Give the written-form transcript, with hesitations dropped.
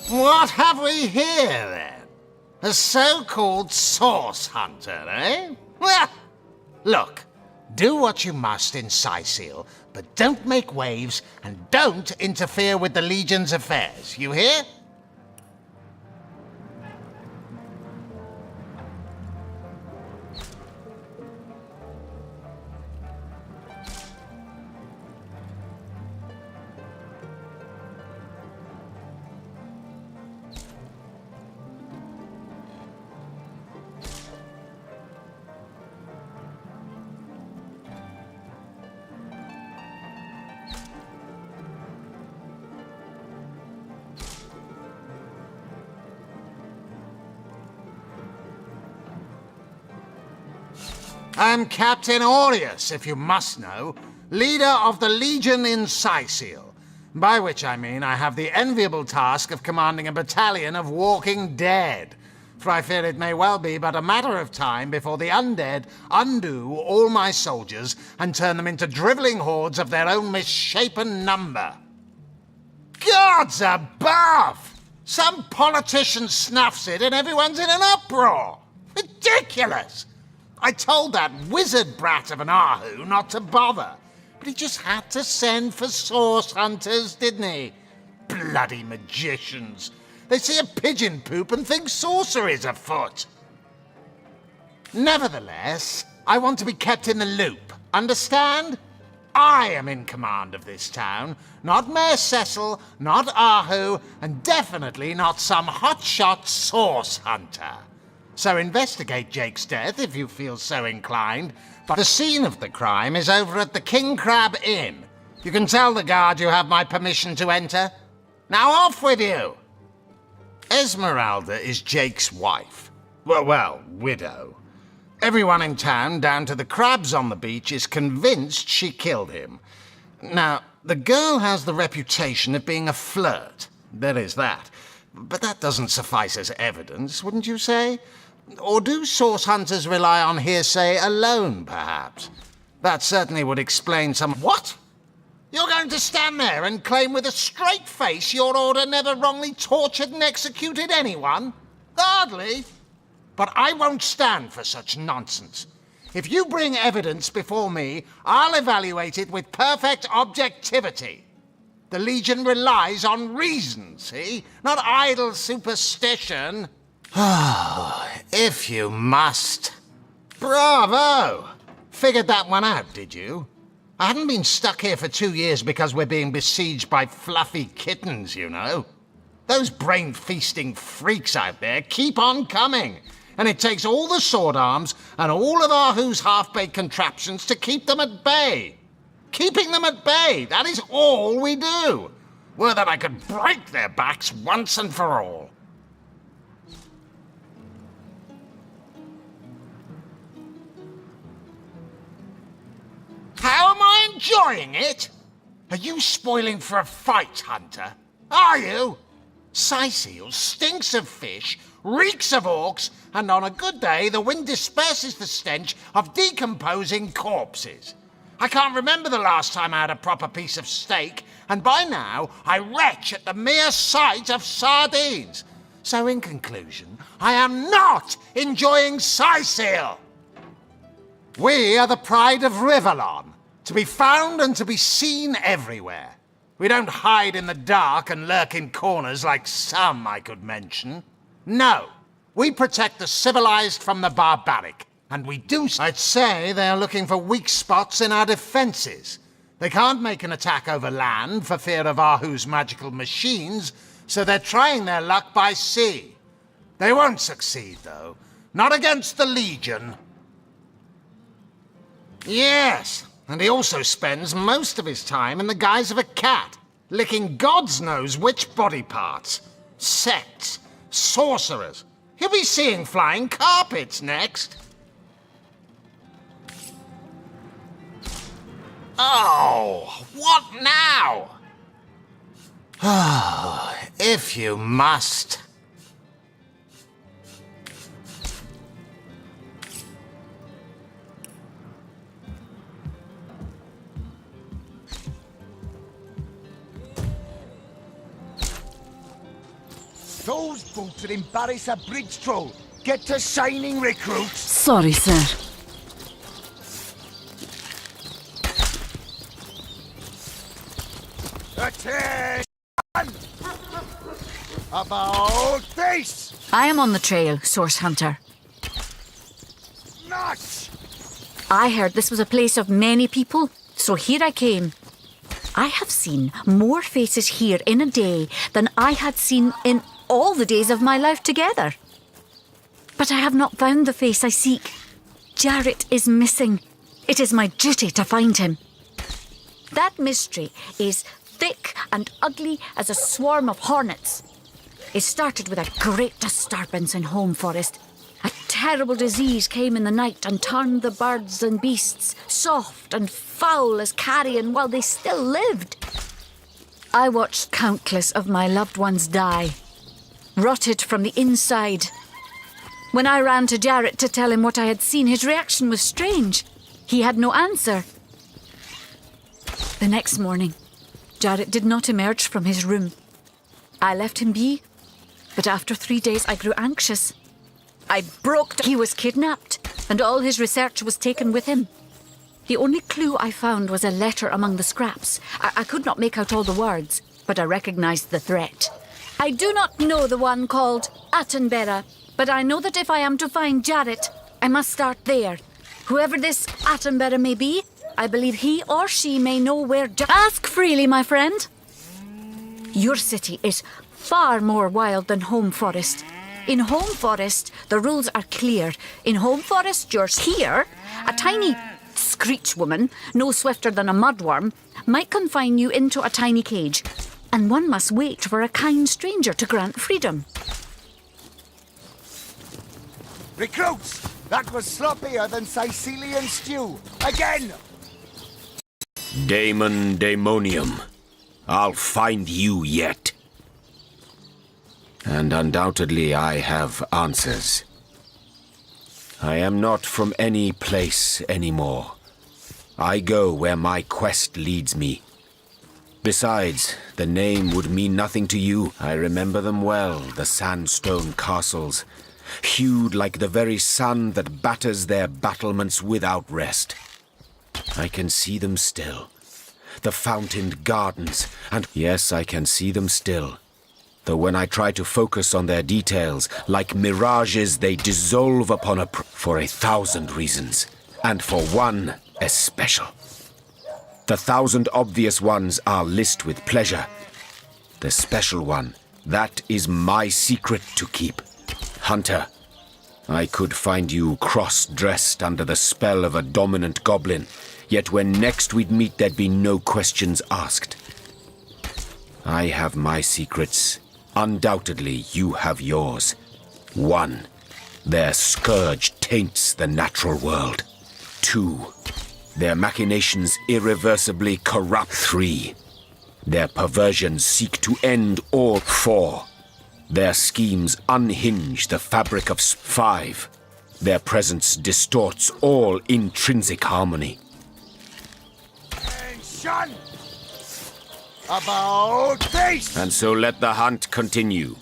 What have we here, then? A so-called source hunter, eh? Well, look, do what you must in Sicil, but don't make waves and don't interfere with the Legion's affairs, you hear? I'm Captain Aureus, if you must know, leader of the Legion in Sicil, by which I mean I have the enviable task of commanding a battalion of walking dead, for I fear it may well be but a matter of time before the undead undo all my soldiers and turn them into drivelling hordes of their own misshapen number. Gods above! Some politician snuffs it and everyone's in an uproar! Ridiculous! I told that wizard brat of an Ahu not to bother, but he just had to send for source hunters, didn't he? Bloody magicians. They see a pigeon poop and think sorcery's afoot. Nevertheless, I want to be kept in the loop, understand? I am in command of this town, not Mayor Cecil, not Ahu, and definitely not some hotshot source hunter. So investigate Jake's death if you feel so inclined, but the scene of the crime is over at the King Crab Inn. You can tell the guard you have my permission to enter. Now off with you! Esmeralda is Jake's wife. Well, widow. Everyone in town, down to the crabs on the beach, is convinced she killed him. Now, the girl has the reputation of being a flirt. There is that. But that doesn't suffice as evidence, wouldn't you say? Or do source hunters rely on hearsay alone, perhaps? That certainly would explain some... What? You're going to stand there and claim with a straight face your order never wrongly tortured and executed anyone? Hardly. But I won't stand for such nonsense. If you bring evidence before me, I'll evaluate it with perfect objectivity. The Legion relies on reason, see? Not idle superstition. If you must. Bravo! Figured that one out, did you? I haven't been stuck here for 2 years because we're being besieged by fluffy kittens, you know. Those brain-feasting freaks out there keep on coming, and it takes all the sword arms and all of Ahu's half-baked contraptions to keep them at bay. Keeping them at bay, that is all we do. Were that I could break their backs once and for all. How am I enjoying it? Are you spoiling for a fight, Hunter? Are you? Sicil stinks of fish, reeks of orcs, and on a good day the wind disperses the stench of decomposing corpses. I can't remember the last time I had a proper piece of steak, and by now I retch at the mere sight of sardines. So in conclusion, I am not enjoying Sicil. We are the pride of Rivellon, to be found and to be seen everywhere. We don't hide in the dark and lurk in corners like some I could mention. No, we protect the civilized from the barbaric, and we do so. I'd say they're looking for weak spots in our defenses. They can't make an attack over land for fear of Ahu's magical machines, so they're trying their luck by sea. They won't succeed, though. Not against the Legion. Yes, and he also spends most of his time in the guise of a cat, licking God's knows which body parts. Sects, sorcerers. He'll be seeing flying carpets next. Oh, what now? Oh, if you must. Those boots would embarrass a bridge troll. Get to shining, recruits! Sorry, sir. Attention! About face! I am on the trail, Source Hunter. Notch! I heard this was a place of many people, so here I came. I have seen more faces here in a day than I had seen in all the days of my life together. But I have not found the face I seek. Jarrett is missing. It is my duty to find him. That mystery is thick and ugly as a swarm of hornets. It started with a great disturbance in Home Forest. A terrible disease came in the night and turned the birds and beasts soft and foul as carrion while they still lived. I watched countless of my loved ones die, rotted from the inside. When I ran to Jarrett to tell him what I had seen, his reaction was strange. He had no answer. The next morning, Jarrett did not emerge from his room. I left him be, but after 3 days I grew anxious. I broke. He was kidnapped, and all his research was taken with him. The only clue I found was a letter among the scraps. I could not make out all the words, but I recognized the threat. I do not know the one called Attenborough, but I know that if I am to find Jarrett, I must start there. Whoever this Attenborough may be, I believe he or she may know where. Ask freely, my friend. Your city is far more wild than Home Forest. In Home Forest, the rules are clear. In Home Forest, you're here. A tiny screech woman, no swifter than a mudworm, might confine you into a tiny cage. And one must wait for a kind stranger to grant freedom. Recruits! That was sloppier than Sicilian stew. Again! Damon Daemonium. I'll find you yet. And undoubtedly I have answers. I am not from any place anymore. I go where my quest leads me. Besides, the name would mean nothing to you. I remember them well, the sandstone castles, hued like the very sun that batters their battlements without rest. I can see them still. The fountained gardens, and yes, I can see them still. Though when I try to focus on their details, like mirages, they dissolve upon for 1,000 reasons, and for one especial. The 1,000 obvious ones are list with pleasure. The special one, that is my secret to keep. Hunter, I could find you cross-dressed under the spell of a dominant goblin, yet when next we'd meet there'd be no questions asked. I have my secrets. Undoubtedly, you have yours. 1. Their scourge taints the natural world. 2. Their machinations irreversibly corrupt. 3. Their perversions seek to end all. 4. Their schemes unhinge the fabric of 5. Their presence distorts all intrinsic harmony. Attention! About face! And so let the hunt continue.